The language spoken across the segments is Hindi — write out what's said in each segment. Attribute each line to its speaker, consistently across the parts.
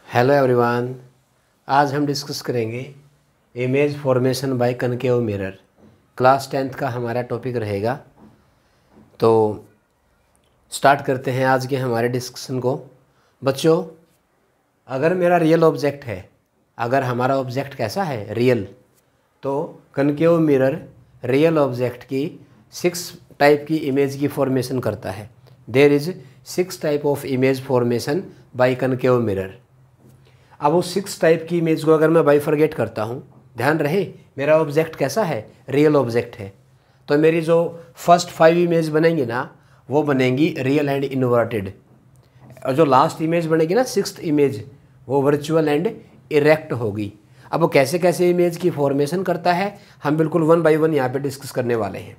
Speaker 1: Hello everyone. आज हम डिस्कस करेंगे image formation by concave mirror. Class 10th का हमारा टॉपिक रहेगा। तो स्टार्ट करते हैं आज के हमारे डिस्कशन को। बच्चों, अगर मेरा रियल ऑब्जेक्ट है, अगर हमारा ऑब्जेक्ट कैसा है, रियल, तो कनकेव मिरर रियल ऑब्जेक्ट की 6 टाइप की इमेज की फॉर्मेशन करता है। There is 6 type of image formation by concave mirror. अब उस 6 टाइप की इमेज को अगर मैं बाइफरगेट करता हूँ, ध्यान रहे मेरा ऑब्जेक्ट कैसा है, रियल ऑब्जेक्ट है, तो मेरी जो फर्स्ट 5 इमेज बनेंगी ना, वो बनेंगी रियल एंड इन्वर्टेड, और जो लास्ट इमेज बनेगी ना 6th इमेज, वो वर्चुअल एंड इरेक्ट होगी। अब वो कैसे कैसे इमेज की फॉर्मेशन करता है, हम बिल्कुल 1 बाय 1 यहाँ पे डिस्कस करने वाले हैं।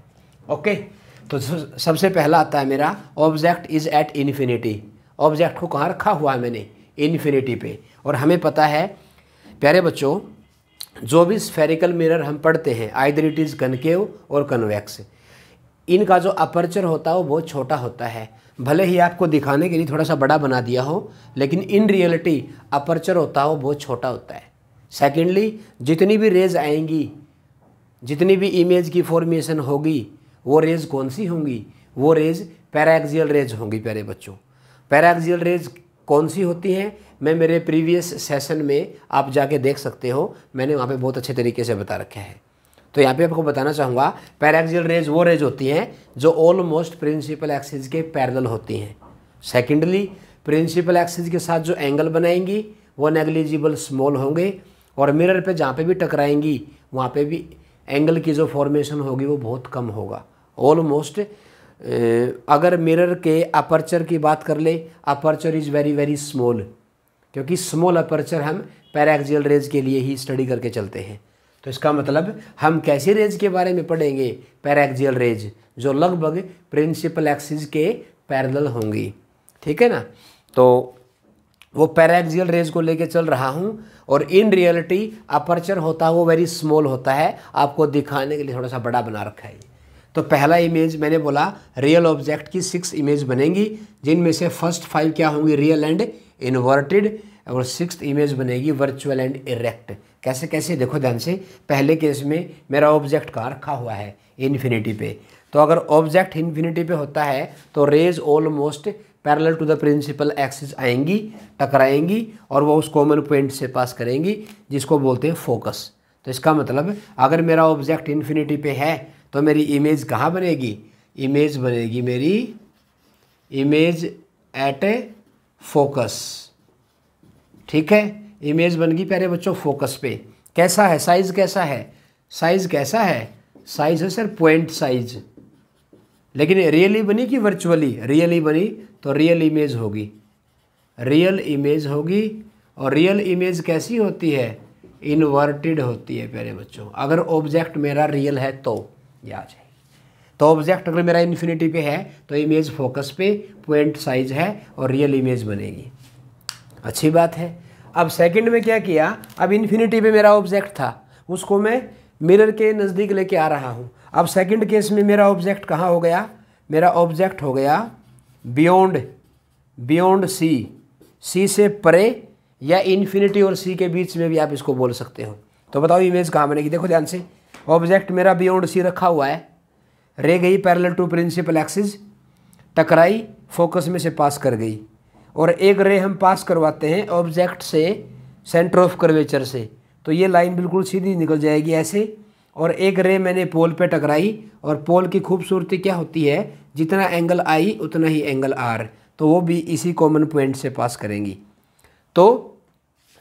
Speaker 1: ओके, तो सबसे पहला आता है मेरा object is at infinity. Object को कहाँ रखा हुआ है मैंने, इन्फिनिटी पे। और हमें पता है प्यारे बच्चों, जो भी स्फेरिकल मिरर हम पढ़ते हैं, आइदर इट इज़ कनकेव और कन्वेक्स, इनका जो अपर्चर होता है वो बहुत छोटा होता है। भले ही आपको दिखाने के लिए थोड़ा सा बड़ा बना दिया हो, लेकिन इन रियलिटी अपर्चर होता है वो बहुत छोटा होता है। सेकेंडली, जितनी भी रेज आएंगी, जितनी भी इमेज की फॉर्मेशन होगी, वो रेज कौन सी होंगी, वो रेज पैराक्सियल रेज होंगी। प्यारे बच्चों, पैराक्सियल रेज कौन सी होती हैं, मैं मेरे प्रीवियस सेशन में आप जाके देख सकते हो, मैंने वहाँ पे बहुत अच्छे तरीके से बता रखा है। तो यहाँ पे आपको बताना चाहूँगा, पैराक्सियल रेज वो रेज होती हैं जो ऑलमोस्ट प्रिंसिपल एक्सिस के पैरेलल होती हैं। सेकेंडली, प्रिंसिपल एक्सिस के साथ जो एंगल बनाएंगी वो नेग्लिजिबल स्मॉल होंगे, और मिरर पे जहाँ पे भी टकराएंगी वहाँ पे भी एंगल की जो फॉर्मेशन होगी वो बहुत कम होगा। ऑलमोस्ट अगर मिरर के अपर्चर की बात कर ले, aperture is very very small, क्योंकि स्मॉल अपर्चर हम पैराक्सियल रेज के लिए ही स्टडी करके चलते हैं। तो इसका मतलब हम कैसी रेज के बारे में पढ़ेंगे, पैराक्सियल रेज, जो लगभग प्रिंसिपल एक्सिस के पैरेलल होंगी। ठीक है ना, तो वो पैराक्सियल रेज को लेके चल रहा हूँ। और इन रियलिटी अपर्चर होता है वो वेरी स्मॉल होता है, आपको दिखाने के लिए थोड़ा सा बड़ा बना रखा है। तो पहला इमेज मैंने बोला, रियल ऑब्जेक्ट की 6 इमेज बनेंगी, जिनमें से फर्स्ट 5 क्या होंगी, रियल एंड इन्वर्टेड, और 6th इमेज बनेगी वर्चुअल एंड इरेक्ट। कैसे कैसे देखो ध्यान से। पहले केस में मेरा ऑब्जेक्ट कहाँ रखा हुआ है, इन्फिनिटी पे। तो अगर ऑब्जेक्ट इन्फिनिटी पे होता है तो rays almost parallel to the principal axis आएंगी, टकराएंगी, और वो उस कॉमन पॉइंट से पास करेंगी, जिसको बोलते हैं फोकस। तो इसका मतलब अगर मेरा ऑब्जेक्ट इन्फिनिटी पे है तो मेरी इमेज कहाँ बनेगी, इमेज बनेगी मेरी इमेज एट ए फोकस। ठीक है, इमेज बन गई प्यारे बच्चों फोकस पे। कैसा है, साइज कैसा है, साइज कैसा है, साइज है सर पॉइंट साइज। लेकिन रियली बनी कि वर्चुअली, रियली बनी तो रियल इमेज होगी, रियल इमेज होगी। और रियल इमेज कैसी होती है, इन्वर्टेड होती है प्यारे बच्चों। अगर ऑब्जेक्ट मेरा रियल है तो ये आ जाएगी। तो ऑब्जेक्ट अगर मेरा इन्फिनिटी पे है तो इमेज फोकस पे, पॉइंट साइज है, और रियल इमेज बनेगी। अच्छी बात है। अब सेकंड में क्या किया, अब इन्फिनिटी पे मेरा ऑब्जेक्ट था, उसको मैं मिरर के नज़दीक लेके आ रहा हूँ। अब सेकंड केस में मेरा ऑब्जेक्ट कहाँ हो गया, मेरा ऑब्जेक्ट हो गया बियॉन्ड सी से परे, या इन्फिनिटी और सी के बीच में भी आप इसको बोल सकते हो। तो बताओ इमेज कहाँ बनेगी, देखो ध्यान से। ऑब्जेक्ट मेरा बियॉन्ड सी रखा हुआ है, रे गई पैरेलल टू प्रिंसिपल एक्सिस, टकराई, फोकस में से पास कर गई, और एक रे हम पास करवाते हैं ऑब्जेक्ट से सेंटर ऑफ कर्वेचर से, तो ये लाइन बिल्कुल सीधी निकल जाएगी ऐसे। और एक रे मैंने पोल पे टकराई, और पोल की खूबसूरती क्या होती है, जितना एंगल आई उतना ही एंगल आर, तो वो भी इसी कॉमन पॉइंट से पास करेंगी। तो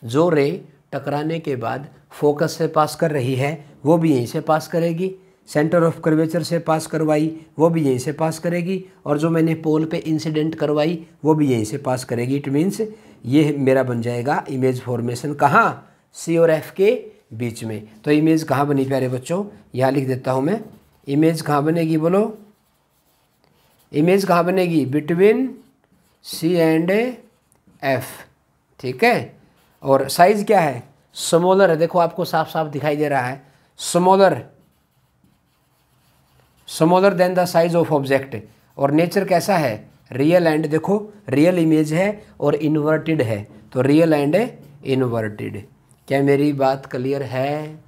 Speaker 1: जो रे टकराने के बाद फोकस से पास कर रही है वो भी यहीं से पास करेगी, सेंटर ऑफ कर्वेचर से पास करवाई वो भी यहीं से पास करेगी, और जो मैंने पोल पे इंसिडेंट करवाई वो भी यहीं से पास करेगी। इट मीन्स ये मेरा बन जाएगा इमेज फॉर्मेशन कहाँ, सी और एफ के बीच में। तो इमेज कहाँ बनी प्यारे बच्चों, यहाँ लिख देता हूँ मैं, इमेज कहाँ बनेगी बोलो, इमेज कहाँ बनेगी, बिटवीन सी एंड एफ। ठीक है, और साइज क्या है, स्मॉलर है, देखो आपको साफ साफ दिखाई दे रहा है, smaller than the size of object. और नेचर कैसा है, रियल एंड, देखो रियल इमेज है और इन्वर्टेड है, तो रियल एंड इन्वर्टेड। क्या मेरी बात क्लियर है?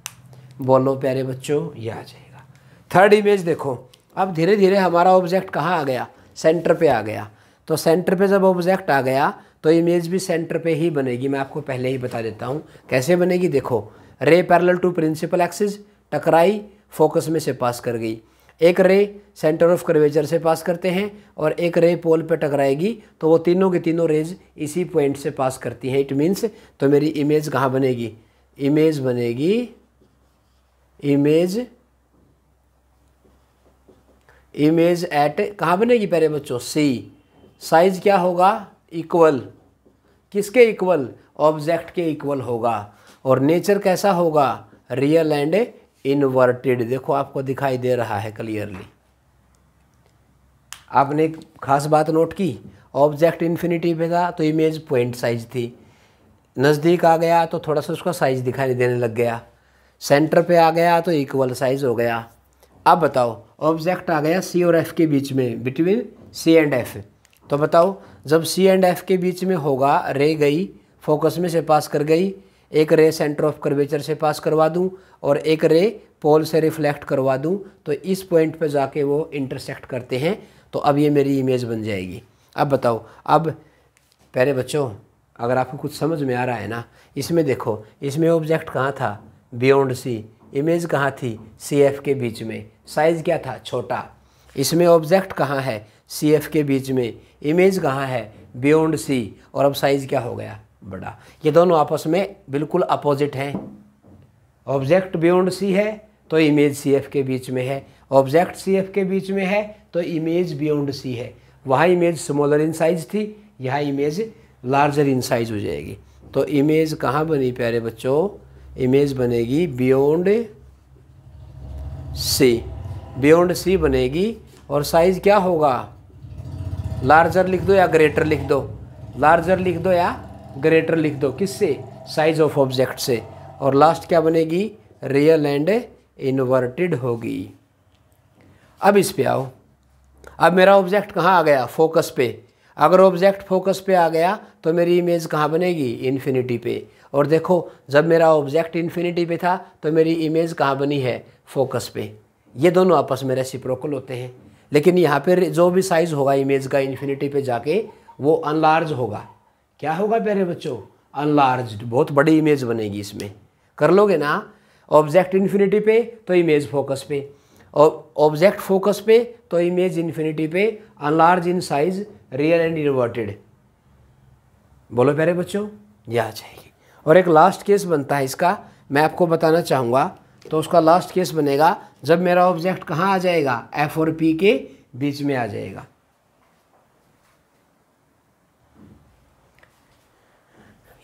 Speaker 1: बोलो प्यारे बच्चों, ये आ जाएगा। थर्ड इमेज देखो, अब धीरे धीरे हमारा ऑब्जेक्ट कहाँ आ गया? सेंटर पे आ गया। तो सेंटर पे जब ऑब्जेक्ट आ गया तो इमेज भी सेंटर पे ही बनेगी। मैं आपको पहले ही बता देता हूँ कैसे बनेगी। देखो, ray parallel to principal axis, टकराई, फोकस में से पास कर गई। एक रे सेंटर ऑफ कर्वेचर से पास करते हैं और एक रे पोल पे टकराएगी, तो वो तीनों की तीनों रेज इसी पॉइंट से पास करती हैं। इट मीन्स तो मेरी इमेज कहाँ बनेगी? इमेज बनेगी, इमेज एट कहाँ बनेगी प्यारे बच्चों? सी। साइज क्या होगा? इक्वल। किसके इक्वल? ऑब्जेक्ट के इक्वल होगा। और नेचर कैसा होगा? Real and inverted. देखो आपको दिखाई दे रहा है क्लियरली। आपने एक खास बात नोट की, ऑब्जेक्ट इन्फिनिटी पे था तो इमेज पॉइंट साइज थी, नज़दीक आ गया तो थोड़ा सा उसका साइज दिखाई देने लग गया, सेंटर पे आ गया तो इक्वल साइज हो गया। अब बताओ, ऑब्जेक्ट आ गया सी और एफ के बीच में, बिटवीन सी एंड एफ। तो बताओ, जब सी एंड एफ के बीच में होगा, रे गई, फोकस में से पास कर गई, एक रे सेंटर ऑफ कर्वेचर से पास करवा दूं और एक रे पोल से रिफ्लेक्ट करवा दूं, तो इस पॉइंट पे जाके वो इंटरसेक्ट करते हैं। तो अब ये मेरी इमेज बन जाएगी। अब बताओ, अब प्यारे बच्चों अगर आपको कुछ समझ में आ रहा है ना, इसमें देखो, इसमें ऑब्जेक्ट कहाँ था? बियॉन्ड सी। इमेज कहाँ थी? सी एफ के बीच में। साइज़ क्या था? छोटा। इसमें ऑब्जेक्ट कहाँ है? सी एफ के बीच में। इमेज कहाँ है? Beyond C. और अब साइज़ क्या हो गया? बड़ा। ये दोनों आपस में बिल्कुल अपोजिट हैं। ऑब्जेक्ट बियॉन्ड सी है तो इमेज सी एफ के बीच में है, ऑब्जेक्ट सी एफ के बीच में है तो इमेज बियॉन्ड सी है। वहाँ इमेज स्मॉलर इन साइज थी, यहाँ इमेज लार्जर इन साइज हो जाएगी। तो इमेज कहाँ बनी प्यारे बच्चों? इमेज बनेगी बियॉन्ड सी। बियॉन्ड सी बनेगी और साइज क्या होगा? लार्जर लिख दो या ग्रेटर लिख दो, लार्जर लिख दो या ग्रेटर लिख दो। किससे? साइज ऑफ ऑब्जेक्ट से। और लास्ट क्या बनेगी? रियल एंड इन्वर्टेड होगी। अब इस पे आओ। अब मेरा ऑब्जेक्ट कहाँ आ गया? फोकस पे। अगर ऑब्जेक्ट फोकस पे आ गया तो मेरी इमेज कहाँ बनेगी? इन्फिनिटी पे। और देखो, जब मेरा ऑब्जेक्ट इन्फिनिटी पे था तो मेरी इमेज कहाँ बनी है? फोकस पे। ये दोनों आपस में रेसिप्रोकल होते हैं। लेकिन यहाँ पे जो भी साइज होगा इमेज का इन्फिनिटी पे जाके, वो अनलार्ज होगा। क्या होगा प्यारे बच्चों? अनलार्ज्ड। बहुत बड़ी इमेज बनेगी इसमें। कर लोगे ना? ऑब्जेक्ट इन्फिनिटी पे तो इमेज फोकस पे, और ऑब्जेक्ट फोकस पे तो इमेज इन्फिनिटी पे, enlarge in size, real and inverted. बोलो प्यारे बच्चों, ये आ जाएगी। और एक लास्ट केस बनता है इसका, मैं आपको बताना चाहूँगा। तो उसका लास्ट केस बनेगा जब मेरा ऑब्जेक्ट कहाँ आ जाएगा? एफ और पी के बीच में आ जाएगा।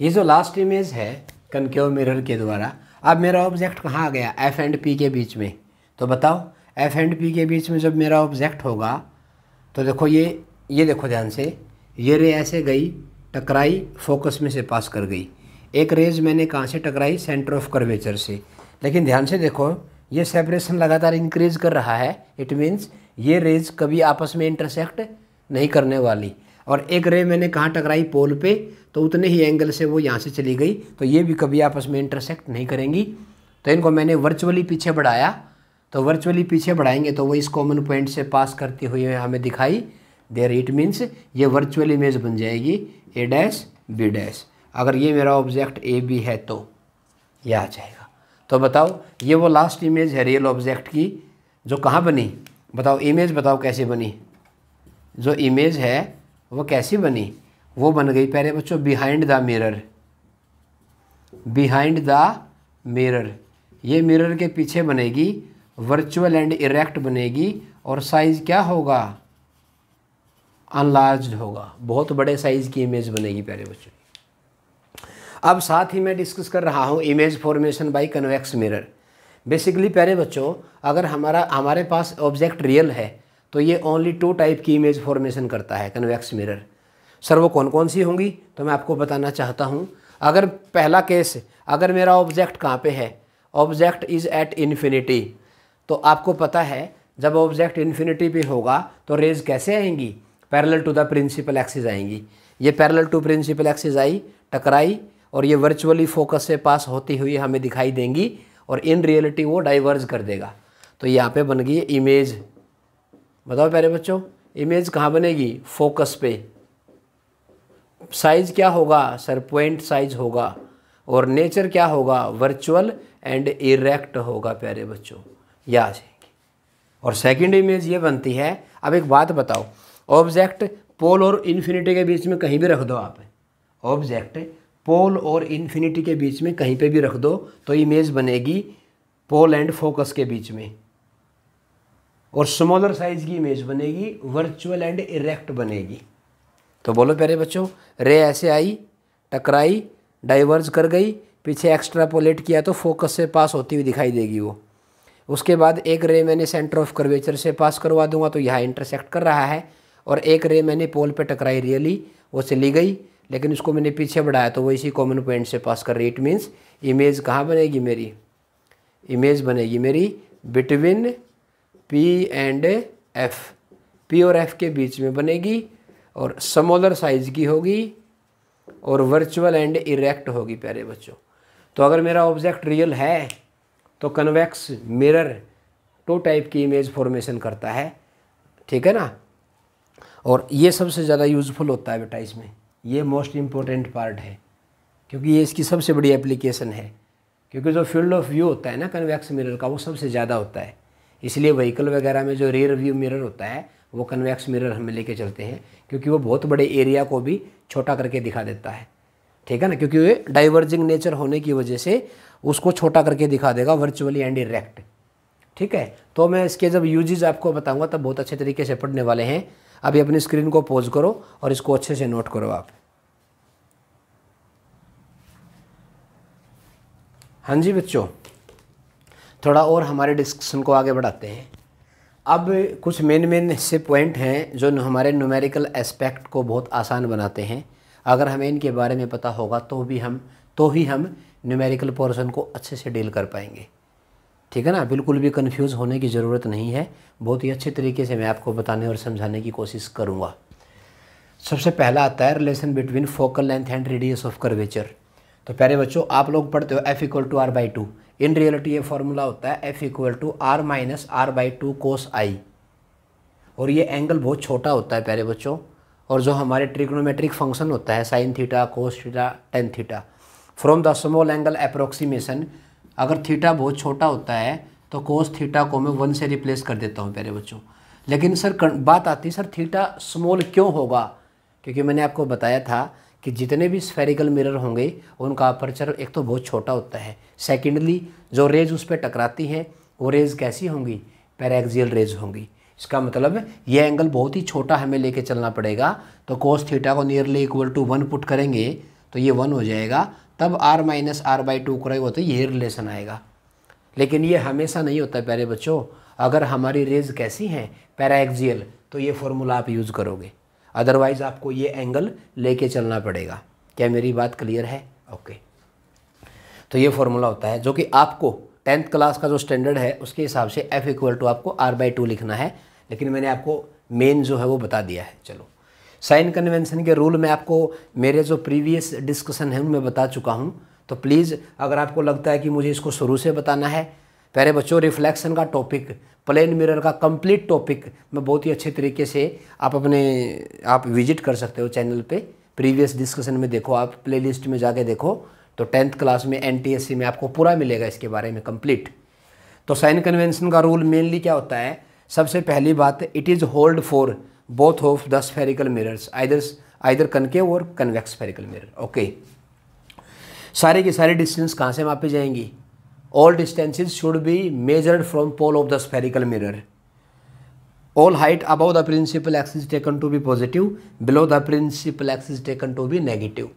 Speaker 1: ये जो लास्ट इमेज है कनकेव मिरर के द्वारा, अब मेरा ऑब्जेक्ट कहाँ आ गया? एफ एंड पी के बीच में। तो बताओ, एफ एंड पी के बीच में जब मेरा ऑब्जेक्ट होगा तो देखो, ये देखो ध्यान से, ये रे ऐसे गई, टकराई, फोकस में से पास कर गई। एक रेज मैंने कहाँ से टकराई? सेंटर ऑफ कर्वेचर से। लेकिन ध्यान से देखो, ये सेपरेशन लगातार इंक्रीज कर रहा है। इट मीन्स ये रेज कभी आपस में इंटरसेक्ट नहीं करने वाली। और एक रे मैंने कहाँ टकराई? पोल पे, तो उतने ही एंगल से वो यहाँ से चली गई, तो ये भी कभी आपस में इंटरसेक्ट नहीं करेंगी। तो इनको मैंने वर्चुअली पीछे बढ़ाया, तो वर्चुअली पीछे बढ़ाएंगे तो वो इस कॉमन पॉइंट से पास करती हुई हमें दिखाई दे रही। इट मीन्स ये वर्चुअल इमेज बन जाएगी ए डैश बी डैश। अगर ये मेरा ऑब्जेक्ट ए बी है तो ये आ जाएगा। तो बताओ, ये वो लास्ट इमेज है रियल ऑब्जेक्ट की, जो कहाँ बनी? बताओ, इमेज बताओ कैसे बनी? जो इमेज है वो कैसी बनी? वो बन गई प्यारे बच्चों behind the mirror. Behind the mirror, ये मिरर के पीछे बनेगी, वर्चुअल एंड इरेक्ट बनेगी, और साइज क्या होगा? अनलार्ज्ड होगा। बहुत बड़े साइज की इमेज बनेगी प्यारे बच्चों। अब साथ ही मैं डिस्कस कर रहा हूँ image formation bye convex mirror. Basically प्यारे बच्चों, अगर हमारे पास ऑब्जेक्ट रियल है तो ये ओनली 2 टाइप की इमेज फॉर्मेशन करता है कन्वेक्स मिरर। सर वो कौन कौन सी होंगी? तो मैं आपको बताना चाहता हूँ। अगर पहला केस, अगर मेरा ऑब्जेक्ट कहाँ पे है? ऑब्जेक्ट इज़ एट इन्फिनिटी, तो आपको पता है जब ऑब्जेक्ट इन्फिनिटी पे होगा तो रेज कैसे आएंगी? Parallel to the principal axis आएंगी। ये पैरेलल टू प्रिंसिपल एक्सिस आई, टकराई और ये वर्चुअली फोकस से पास होती हुई हमें दिखाई देंगी और इन रियलिटी वो डाइवर्ज कर देगा। तो यहाँ पे बन गई इमेज। बताओ प्यारे बच्चों, इमेज कहाँ बनेगी? फोकस पे। साइज क्या होगा सर? पॉइंट साइज होगा। और नेचर क्या होगा? वर्चुअल एंड इरेक्ट होगा प्यारे बच्चों, याद है। और सेकंड इमेज ये बनती है। अब एक बात बताओ, ऑब्जेक्ट पोल और इन्फिनिटी के बीच में कहीं भी रख दो आप, ऑब्जेक्ट पोल और इन्फिनिटी के बीच में कहीं पे भी रख दो तो इमेज बनेगी पोल एंड फोकस के बीच में। और स्मॉलर साइज की इमेज बनेगी वर्चुअल एंड इरेक्ट बनेगी। तो बोलो प्यारे बच्चों, रे ऐसे आई, टकराई, डाइवर्ज कर गई, पीछे एक्स्ट्रापोलेट किया तो फोकस से पास होती हुई दिखाई देगी वो। उसके बाद एक रे मैंने सेंटर ऑफ कर्वेचर से पास करवा दूंगा तो यहाँ इंटरसेक्ट कर रहा है। और एक रे मैंने पोल पे टकराई रियली, वो चली गई, लेकिन उसको मैंने पीछे बढ़ाया तो वो इसी कॉमन पॉइंट से पास कर रही। इट मीन्स इमेज कहाँ बनेगी मेरी? इमेज बनेगी मेरी between P and F, P और एफ के बीच में बनेगी और स्मॉलर साइज की होगी और वर्चुअल एंड इरेक्ट होगी प्यारे बच्चों। तो अगर मेरा ऑब्जेक्ट रियल है तो कन्वेक्स मिरर 2 टाइप की इमेज फॉर्मेशन करता है, ठीक है ना। और ये सबसे ज़्यादा यूज़फुल होता है बेटा इसमें, ये मोस्ट इम्पोर्टेंट पार्ट है क्योंकि ये इसकी सबसे बड़ी एप्लीकेशन है। क्योंकि जो फील्ड ऑफ व्यू होता है ना कन्वेक्स मिरर का, वो सबसे ज़्यादा होता है। इसलिए व्हीकल वगैरह में जो रियर व्यू मिरर होता है वो कन्वेक्स मिरर हम लेके चलते हैं, क्योंकि वो बहुत बड़े एरिया को भी छोटा करके दिखा देता है, ठीक है ना। क्योंकि ये डाइवर्जिंग नेचर होने की वजह से उसको छोटा करके दिखा देगा वर्चुअली एंड इरेक्ट, ठीक है। तो मैं इसके जब यूजेस आपको बताऊंगा तब बहुत अच्छे तरीके से पढ़ने वाले हैं। अभी अपनी स्क्रीन को पॉज करो और इसको अच्छे से नोट करो आप। हाँ जी बच्चों, थोड़ा और हमारे डिस्कशन को आगे बढ़ाते हैं। अब कुछ मेन से पॉइंट हैं जो हमारे न्यूमेरिकल एस्पेक्ट को बहुत आसान बनाते हैं। अगर हमें इनके बारे में पता होगा तो ही हम न्यूमेरिकल पोर्शन को अच्छे से डील कर पाएंगे, ठीक है ना। बिल्कुल भी कंफ्यूज होने की ज़रूरत नहीं है, बहुत ही अच्छे तरीके से मैं आपको बताने और समझाने की कोशिश करूँगा। सबसे पहला आता है relation between focal length and radius of curvature. तो प्यारे बच्चों, आप लोग पढ़ते हो F = R/2। इन रियलिटी ये फॉर्मूला होता है F = R - R/2 cos I। और ये एंगल बहुत छोटा होता है प्यारे बच्चों। और जो हमारे ट्रिग्नोमेट्रिक फंक्शन होता है sin theta, cos theta, tan theta, from the small angle approximation, अगर थीटा बहुत छोटा होता है तो cos थीटा को मैं 1 से रिप्लेस कर देता हूँ प्यारे बच्चों। लेकिन सर बात आती है सर थीटा स्मॉल क्यों होगा? क्योंकि मैंने आपको बताया था कि जितने भी स्फेरिकल मिरर होंगे उनका अपर्चर एक तो बहुत छोटा होता है, सेकेंडली जो रेज उस पर टकराती हैं वो रेज कैसी होंगी? पैराक्सियल रेज होंगी। इसका मतलब ये एंगल बहुत ही छोटा हमें लेके चलना पड़ेगा। तो cos थीटा को नियरली = 1 पुट करेंगे तो ये 1 हो जाएगा, तब R - R/2 करेगा तो ये रिलेशन आएगा। लेकिन ये हमेशा नहीं होता प्यारे बच्चों। अगर हमारी रेज कैसी हैं? पैराक्सियल, तो ये फॉर्मूला आप यूज़ करोगे, अदरवाइज़ आपको ये एंगल लेके चलना पड़ेगा। क्या मेरी बात क्लियर है? ओके। तो ये फॉर्मूला होता है जो कि आपको 10th क्लास का जो स्टैंडर्ड है उसके हिसाब से F = आपको R/2 लिखना है, लेकिन मैंने आपको मेन जो है वो बता दिया है। चलो, साइन कन्वेंशन के रूल में आपको मेरे जो प्रीवियस डिस्कशन है उनमें बता चुका हूँ। तो प्लीज़ अगर आपको लगता है कि मुझे इसको शुरू से बताना है, प्यारे बच्चों रिफ्लेक्शन का टॉपिक, प्लेन मिरर का कंप्लीट टॉपिक मैं बहुत ही अच्छे तरीके से आप विजिट कर सकते हो चैनल पे। प्रीवियस डिस्कशन में देखो, आप प्लेलिस्ट में जाके देखो तो 10th क्लास में NTSC में आपको पूरा मिलेगा इसके बारे में कंप्लीट। तो साइन कन्वेंशन का रूल मेनली क्या होता है? सबसे पहली बात, it is hold for both of the spherical mirrors, either concave और कन्वेक्स स्फेरिकल मिरर। ओके, सारी की सारी डिस्टेंस कहाँ से मापी जाएंगी? All distances should be measured from pole of the spherical mirror. All height above the principal axis taken to be positive, below the principal axis taken to be negative.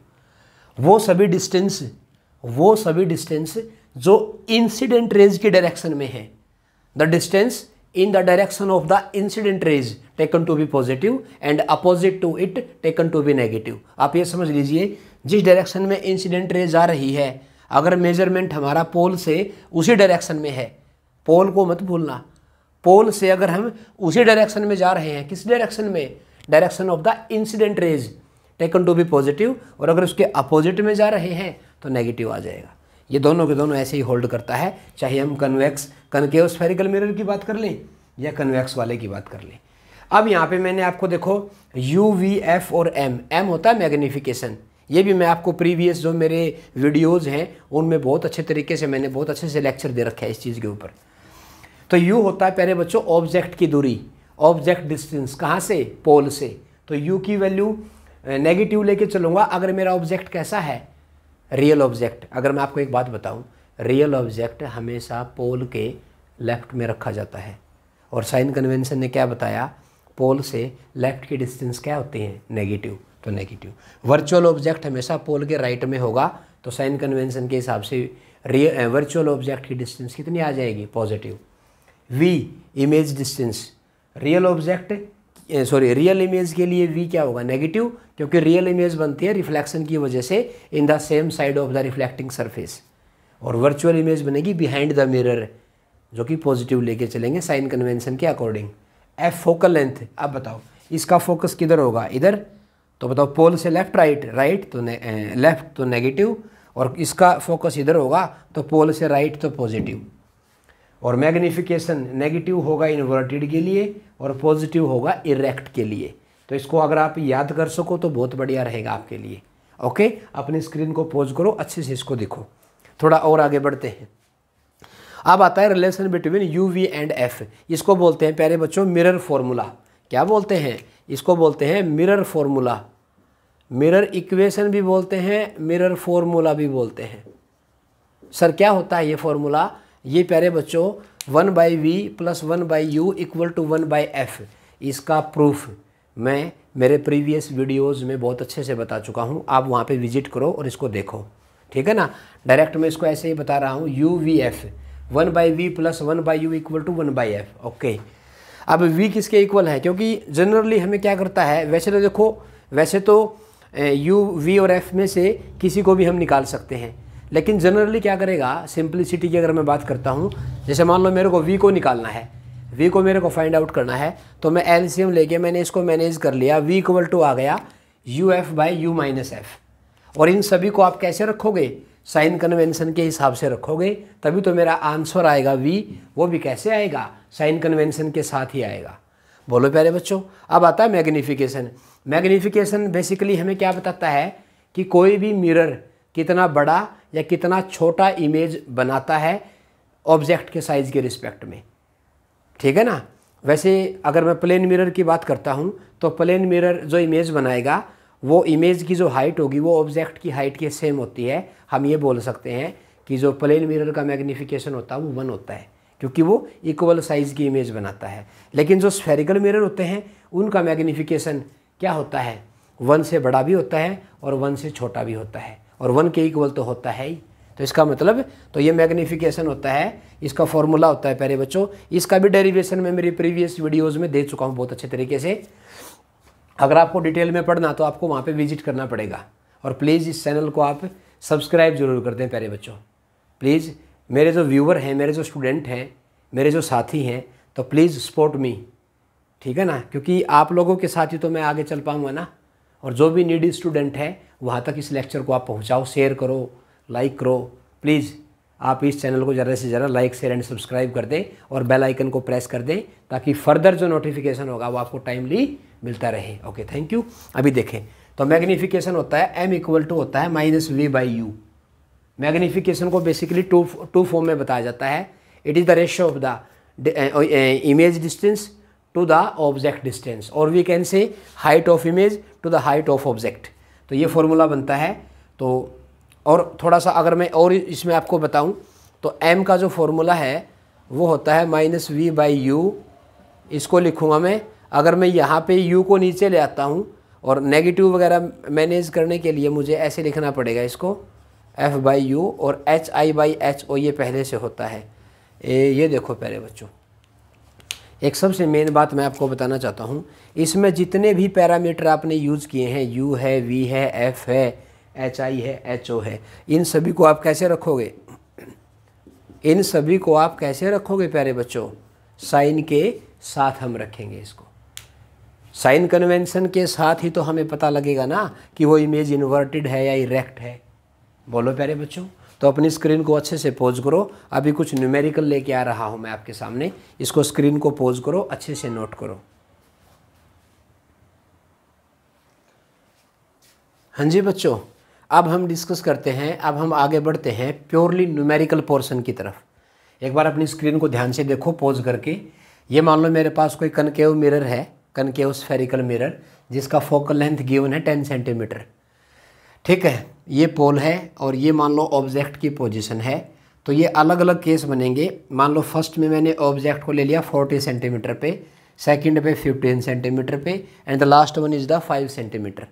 Speaker 1: वो सभी डिस्टेंस जो इंसिडेंट रेज की डायरेक्शन में है, the distance in the direction of the incident rays taken to be positive and opposite to it taken to be negative. आप ये समझ लीजिए, जिस डायरेक्शन में इंसिडेंट रेज आ रही है, अगर मेजरमेंट हमारा पोल से उसी डायरेक्शन में है, पोल को मत भूलना, पोल से अगर हम उसी डायरेक्शन में जा रहे हैं, किस डायरेक्शन में? Direction of the incident rays taken to be positive, और अगर उसके अपोजिट में जा रहे हैं तो नेगेटिव आ जाएगा। ये दोनों के दोनों ऐसे ही होल्ड करता है, चाहे हम कनकेव स्फेरिकल मिरर की बात कर लें या कन्वेक्स वाले की बात कर लें। अब यहाँ पे मैंने आपको देखो यू, वी, एफ और एम होता है मैग्नीफिकेशन। ये भी मैं आपको प्रीवियस जो मेरे वीडियोज़ हैं उनमें बहुत अच्छे तरीके से मैंने बहुत अच्छे से लेक्चर दे रखा है इस चीज़ के ऊपर। तो यू होता है प्यारे बच्चों ऑब्जेक्ट की दूरी, ऑब्जेक्ट डिस्टेंस, कहाँ से, पोल से। तो यू की वैल्यू नेगेटिव लेके चलूँगा अगर मेरा ऑब्जेक्ट कैसा है, रियल ऑब्जेक्ट। अगर मैं आपको एक बात बताऊँ, रियल ऑब्जेक्ट हमेशा पोल के लेफ्ट में रखा जाता है, और साइन कन्वेंशन ने क्या बताया, पोल से लेफ्ट की डिस्टेंस क्या होती है, नेगेटिव, तो नेगेटिव। वर्चुअल ऑब्जेक्ट हमेशा पोल के राइट में होगा, तो साइन कन्वेंशन के हिसाब से वर्चुअल ऑब्जेक्ट की डिस्टेंस कितनी आ जाएगी, positive. V, image distance, real object real image के लिए वी क्या होगा, नेगेटिव, क्योंकि रियल इमेज बनती है रिफ्लेक्शन की वजह से in the same side of the reflecting surface, और वर्चुअल इमेज बनेगी बिहाइंड द मिरर, जो कि पॉजिटिव लेके चलेंगे साइन कन्वेंशन के अकॉर्डिंग। एफ फोकल लेंथ, अब बताओ इसका फोकस किधर होगा, इधर, तो बताओ पोल से लेफ्ट राइट तो लेफ्ट तो नेगेटिव, और इसका फोकस इधर होगा तो पोल से राइट तो पॉजिटिव। और मैग्नीफिकेशन नेगेटिव होगा इन्वर्टेड के लिए और पॉजिटिव होगा इरेक्ट के लिए। तो इसको अगर आप याद कर सको तो बहुत बढ़िया रहेगा आपके लिए। ओके, अपनी स्क्रीन को पॉज करो, अच्छे से इसको देखो। थोड़ा और आगे बढ़ते हैं। अब आता है relation between u, v and f. इसको बोलते हैं प्यारे बच्चों मिरर फॉर्मूला। क्या बोलते हैं, इसको बोलते हैं मिरर फॉर्मूला। मिरर इक्वेशन भी बोलते हैं, मिरर फॉर्मूला भी बोलते हैं। सर क्या होता है ये फॉर्मूला, ये प्यारे बच्चों 1/v + 1/u = 1/f। इसका प्रूफ मैं मेरे प्रीवियस वीडियोज़ में बहुत अच्छे से बता चुका हूँ, आप वहाँ पे विजिट करो और इसको देखो, ठीक है ना। डायरेक्ट मैं इसको ऐसे ही बता रहा हूँ, u/v/f 1/v + 1/u = 1/f। Okay, अब v किसके इक्वल है, क्योंकि जनरली हमें क्या करता है, वैसे तो देखो, वैसे तो u, v और f में से किसी को भी हम निकाल सकते हैं, लेकिन जनरली क्या करेगा, सिंप्लिसिटी की अगर मैं बात करता हूँ, जैसे मान लो मेरे को v को निकालना है, v को मेरे को फाइंड आउट करना है, तो मैं एलसीएम लेके मैंने इसको मैनेज कर लिया, v = आ गया uf/u-f। और इन सभी को आप कैसे रखोगे, साइन कन्वेंशन के हिसाब से रखोगे, तभी तो मेरा आंसर आएगा v, वो भी कैसे आएगा, साइन कन्वेंशन के साथ ही आएगा। बोलो प्यारे बच्चों। अब आता है मैग्नीफिकेशन। मैग्नीफिकेशन बेसिकली हमें क्या बताता है कि कोई भी मिरर कितना बड़ा या कितना छोटा इमेज बनाता है ऑब्जेक्ट के साइज़ के रिस्पेक्ट में, ठीक है ना। वैसे अगर मैं प्लेन मिरर की बात करता हूँ तो प्लेन मिरर जो इमेज बनाएगा वो इमेज की जो हाइट होगी वो ऑब्जेक्ट की हाइट के सेम होती है। हम ये बोल सकते हैं कि जो प्लेन मिरर का मैग्नीफिकेशन होता है वो 1 होता है, क्योंकि वो इक्वल साइज़ की इमेज बनाता है। लेकिन जो स्फेरिकल मिरर होते हैं उनका मैग्नीफिकेशन क्या होता है, 1 से बड़ा भी होता है और 1 से छोटा भी होता है, और 1 के इक्वल तो होता है ही। तो इसका मतलब तो ये मैग्नीफिकेशन होता है, इसका फॉर्मूला होता है प्यारे बच्चों। इसका भी डेरिवेशन मैं मेरी प्रीवियस वीडियोज़ में दे चुका हूँ बहुत अच्छे तरीके से। अगर आपको डिटेल में पढ़ना तो आपको वहाँ पे विजिट करना पड़ेगा। और प्लीज़ इस चैनल को आप सब्सक्राइब जरूर कर दें प्यारे बच्चों। प्लीज़ मेरे जो व्यूवर हैं, मेरे जो स्टूडेंट हैं, मेरे जो साथी हैं, तो प्लीज़ सपोर्ट मी, ठीक है ना, क्योंकि आप लोगों के साथ ही तो मैं आगे चल पाऊँगा ना। और जो भी नीडी स्टूडेंट है वहाँ तक इस लेक्चर को आप पहुँचाओ, शेयर करो, लाइक करो। प्लीज़ आप इस चैनल को ज़्यादा से ज़्यादा लाइक, शेयर एंड सब्सक्राइब कर दें और बेल आइकन को प्रेस कर दें, ताकि फर्दर जो नोटिफिकेशन होगा वो आपको टाइमली मिलता रहे। Okay, thank you. अभी देखें तो मैग्नीफिकेशन होता है m = होता है -v/u। मैग्नीफिकेशन को बेसिकली टू फॉर्म में बताया जाता है। It is the ratio of the image distance to the object distance, और we can say height of image to the height of object. तो ये फॉर्मूला बनता है। तो और थोड़ा सा अगर मैं और इसमें आपको बताऊं तो m का जो फॉर्मूला है वो होता है -v/u। इसको लिखूँगा मैं, अगर मैं यहाँ पे u को नीचे ले आता हूँ और नेगेटिव वगैरह मैनेज करने के लिए मुझे ऐसे लिखना पड़ेगा इसको f/u, और hi/ho ये पहले से होता है। ये देखो प्यारे बच्चों, एक सबसे मेन बात मैं आपको बताना चाहता हूँ, इसमें जितने भी पैरामीटर आपने यूज़ किए हैं, u है, v है, f है, hi है, ho है, इन सभी को आप कैसे रखोगे, इन सभी को आप कैसे रखोगे प्यारे बच्चों, साइन के साथ हम रखेंगे इसको। साइन कन्वेंशन के साथ ही तो हमें पता लगेगा ना कि वो इमेज इन्वर्टेड है या इरेक्ट है। बोलो प्यारे बच्चों। तो अपनी स्क्रीन को अच्छे से पोज करो। अभी कुछ न्यूमेरिकल लेके आ रहा हूँ मैं आपके सामने, इसको स्क्रीन को पोज करो, अच्छे से नोट करो। हाँ जी बच्चों, अब हम डिस्कस करते हैं, अब हम आगे बढ़ते हैं प्योरली न्यूमेरिकल पोर्शन की तरफ। एक बार अपनी स्क्रीन को ध्यान से देखो पोज करके। ये मान लो मेरे पास कोई कनकेव मिरर है, कनकेव स्फेरिकल मिरर, जिसका फोकल लेंथ गिवन है 10 सेंटीमीटर। ठीक है, ये पोल है और ये मान लो ऑब्जेक्ट की पोजीशन है। तो ये अलग अलग केस बनेंगे। मान लो फर्स्ट में मैंने ऑब्जेक्ट को ले लिया 40 सेंटीमीटर पे, सेकंड पे 15 सेंटीमीटर पे, and the last one is the 5 centimetre.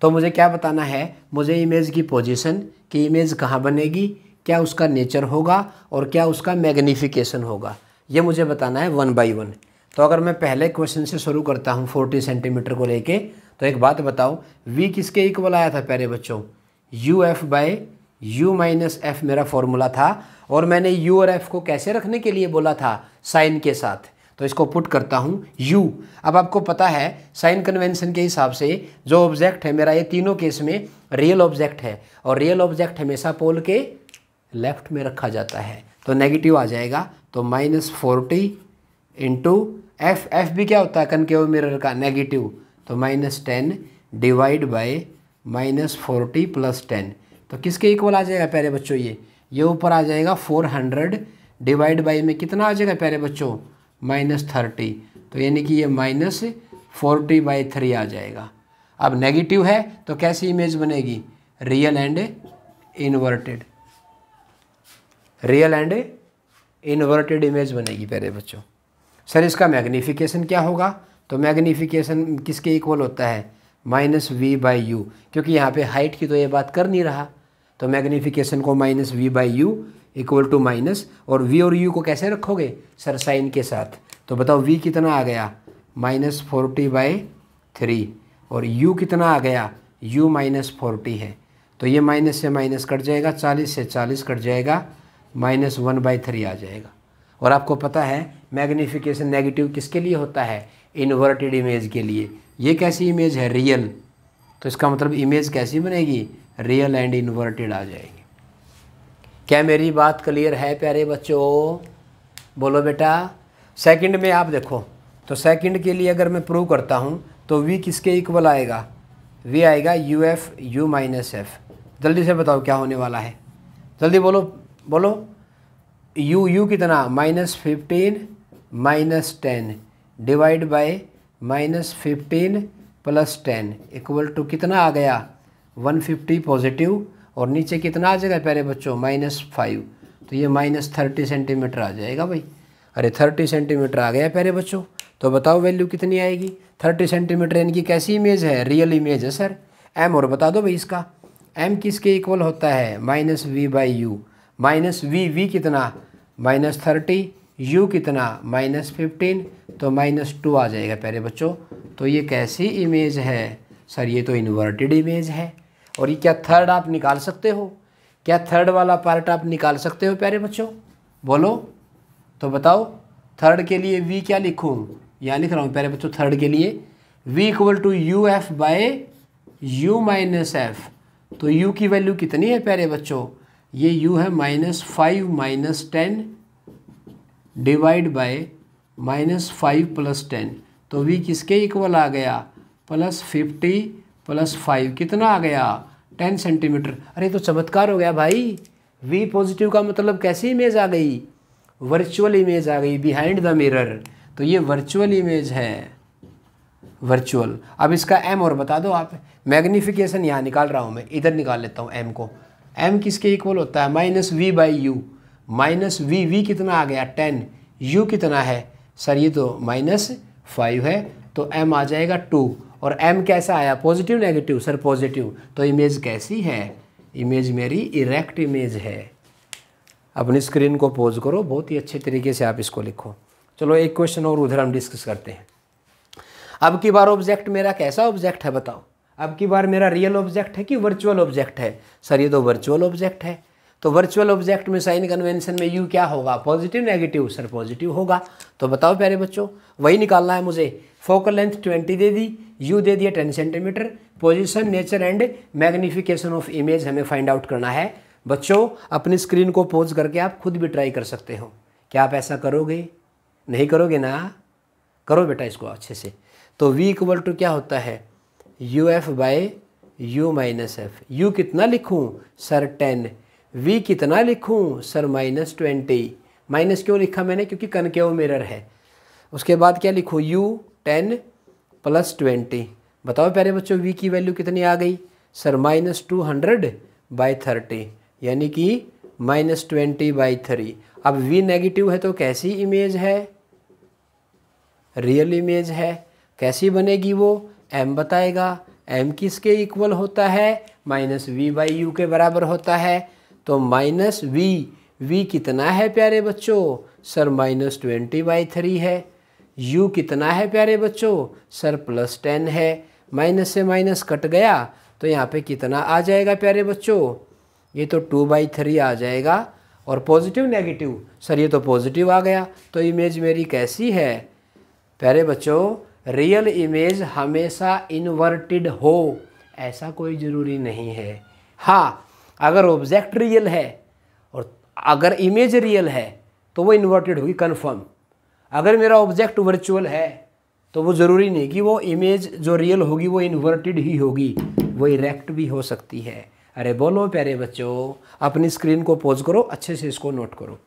Speaker 1: तो मुझे क्या बताना है, मुझे इमेज की पोजीशन कि इमेज कहाँ बनेगी, क्या उसका नेचर होगा और क्या उसका मैग्नीफिकेशन होगा, ये मुझे बताना है 1 बाई 1। तो अगर मैं पहले क्वेश्चन से शुरू करता हूँ 40 सेंटीमीटर को लेके, तो एक बात बताओ, v किसके इक्वल आया था प्यारे बच्चों, U F by you minus F मेरा फॉर्मूला था। और मैंने u और f को कैसे रखने के लिए बोला था, साइन के साथ। तो इसको पुट करता हूँ u। अब आपको पता है साइन कन्वेंशन के हिसाब से जो ऑब्जेक्ट है मेरा, ये तीनों केस में रियल ऑब्जेक्ट है, और रियल ऑब्जेक्ट हमेशा पोल के लेफ्ट में रखा जाता है, तो नेगेटिव आ जाएगा। तो -40 इंटू एफ भी क्या होता है कनकेव मिरर का, नेगेटिव, तो -10 डिवाइड बाय -40 + 10। तो किसके इक्वल आ जाएगा प्यारे बच्चों, ये ऊपर आ जाएगा 400 डिवाइड बाई में कितना आ जाएगा प्यारे बच्चों, -30। तो यानी कि ये -40/3 आ जाएगा। अब नेगेटिव है तो कैसी इमेज बनेगी, real and inverted, real and inverted image बनेगी प्यारे बच्चों। सर इसका मैग्नीफिकेशन क्या होगा, तो मैग्नीफिकेशन किसके इक्वल होता है, -v/u, क्योंकि यहाँ पे हाइट की तो ये बात कर नहीं रहा, तो मैग्नीफिकेशन को -v/u इक्वल टू माइनस, और v और u को कैसे रखोगे सर, साइन के साथ। तो बताओ v कितना आ गया, -40/3, और u कितना आ गया, u -40 है। तो ये माइनस से माइनस कट जाएगा, 40 से 40 कट जाएगा, -1/3 आ जाएगा। और आपको पता है मैग्नीफिकेशन नेगेटिव किसके लिए होता है, इन्वर्टेड इमेज के लिए। ये कैसी इमेज है, रियल, तो इसका मतलब इमेज कैसी बनेगी, रियल एंड इन्वर्टेड आ जाएगी। क्या मेरी बात क्लियर है प्यारे बच्चों, बोलो बेटा। सेकंड में आप देखो, तो सेकंड के लिए अगर मैं प्रूव करता हूँ तो v किसके इक्वल आएगा, v आएगा u माइनस एफ। जल्दी से बताओ क्या होने वाला है, जल्दी बोलो बोलो। u कितना, -15 -10 डिवाइड बाय -15 + 10 इक्वल टू कितना आ गया, 150 पॉजिटिव, और नीचे कितना आ जाएगा प्यारे बच्चों, -5। तो ये -30 सेंटीमीटर आ जाएगा भाई। अरे 30 सेंटीमीटर आ गया प्यारे बच्चों। तो बताओ वैल्यू कितनी आएगी, 30 सेंटीमीटर इनकी कैसी इमेज है, रियल इमेज है सर। m और बता दो भाई इसका, m किसके इक्वल होता है, -v/u, -v कितना, -30, u कितना, -15, तो -2 आ जाएगा प्यारे बच्चों। तो ये कैसी इमेज है सर, ये तो इन्वर्टेड इमेज है। और ये क्या थर्ड आप निकाल सकते हो, क्या थर्ड वाला पार्ट आप निकाल सकते हो प्यारे बच्चों, बोलो। तो बताओ थर्ड के लिए v क्या लिखूँ, यहाँ लिख रहा हूँ प्यारे बच्चों, थर्ड के लिए v equal to uf/u minus f. तो u की वैल्यू कितनी है प्यारे बच्चों, ये u है -5 - 10 डिवाइड बाय -5 + 10। तो v किसके इक्वल आ गया, +50 + 5 कितना आ गया, 10 सेंटीमीटर। अरे तो चमत्कार हो गया भाई, v पॉजिटिव का मतलब कैसी इमेज आ गई, वर्चुअल इमेज आ गई, बिहाइंड द मिरर। तो ये वर्चुअल इमेज है, वर्चुअल। अब इसका m और बता दो आप, मैग्नीफिकेशन यहाँ निकाल रहा हूँ मैं, इधर निकाल लेता हूँ m को। m किसके इक्वल होता है, -v/u, -v कितना आ गया 10, u कितना है सर, ये तो -5 है, तो m आ जाएगा 2। और m कैसा आया, पॉजिटिव नेगेटिव सर, पॉजिटिव। तो इमेज कैसी है, इमेज मेरी इरेक्ट इमेज है। अपनी स्क्रीन को पोज करो, बहुत ही अच्छे तरीके से आप इसको लिखो। चलो एक क्वेश्चन और उधर हम डिस्कस करते हैं। अब की बार ऑब्जेक्ट मेरा कैसा ऑब्जेक्ट है बताओ, अब की बार मेरा रियल ऑब्जेक्ट है कि वर्चुअल ऑब्जेक्ट है, सर ये तो वर्चुअल ऑब्जेक्ट है। तो वर्चुअल ऑब्जेक्ट में साइन कन्वेंशन में यू क्या होगा, पॉजिटिव नेगेटिव, सर पॉजिटिव होगा। तो बताओ प्यारे बच्चों, वही निकालना है मुझे। Focal length 20 they the, you they दिया 10 centimetre, position, nature and magnification of image हमें फाइंड आउट करना है। बच्चों अपनी स्क्रीन को पॉज करके आप खुद भी ट्राई कर सकते हो। क्या आप ऐसा करोगे? नहीं करोगे ना? करो बेटा इसको अच्छे से। तो v इक्वल टू क्या होता है, U F by you minus F. You कितना लिखूं सर 10, v कितना लिखूं सर -20। माइनस क्यों लिखा मैंने, क्योंकि कनकेव मिरर है। उसके बाद क्या लिखूं, u 10 + 20। बताओ प्यारे बच्चों v की वैल्यू कितनी आ गई सर -200/30, यानी कि -20/3। अब v नेगेटिव है तो कैसी इमेज है, रियल इमेज है। कैसी बनेगी वो, m बताएगा। m किसके इक्वल होता है, -v/u के बराबर होता है। तो -v कितना है प्यारे बच्चों सर -20/3 है। u कितना है प्यारे बच्चों सर +10 है। माइनस से माइनस कट गया तो यहाँ पे कितना आ जाएगा प्यारे बच्चों, ये तो 2/3 आ जाएगा। और पॉजिटिव नेगेटिव, सर ये तो पॉजिटिव आ गया। तो इमेज मेरी कैसी है प्यारे बच्चों, रियल इमेज हमेशा इन्वर्टेड हो ऐसा कोई ज़रूरी नहीं है। हाँ, अगर ऑब्जेक्ट रियल है और अगर इमेज रियल है तो वो इन्वर्टेड होगी कन्फर्म। अगर मेरा ऑब्जेक्ट वर्चुअल है तो वो ज़रूरी नहीं कि वो इमेज जो रियल होगी वो इन्वर्टेड ही होगी, वो इरेक्ट भी हो सकती है। अरे बोलो प्यारे बच्चों, अपनी स्क्रीन को पॉज करो, अच्छे से इसको नोट करो।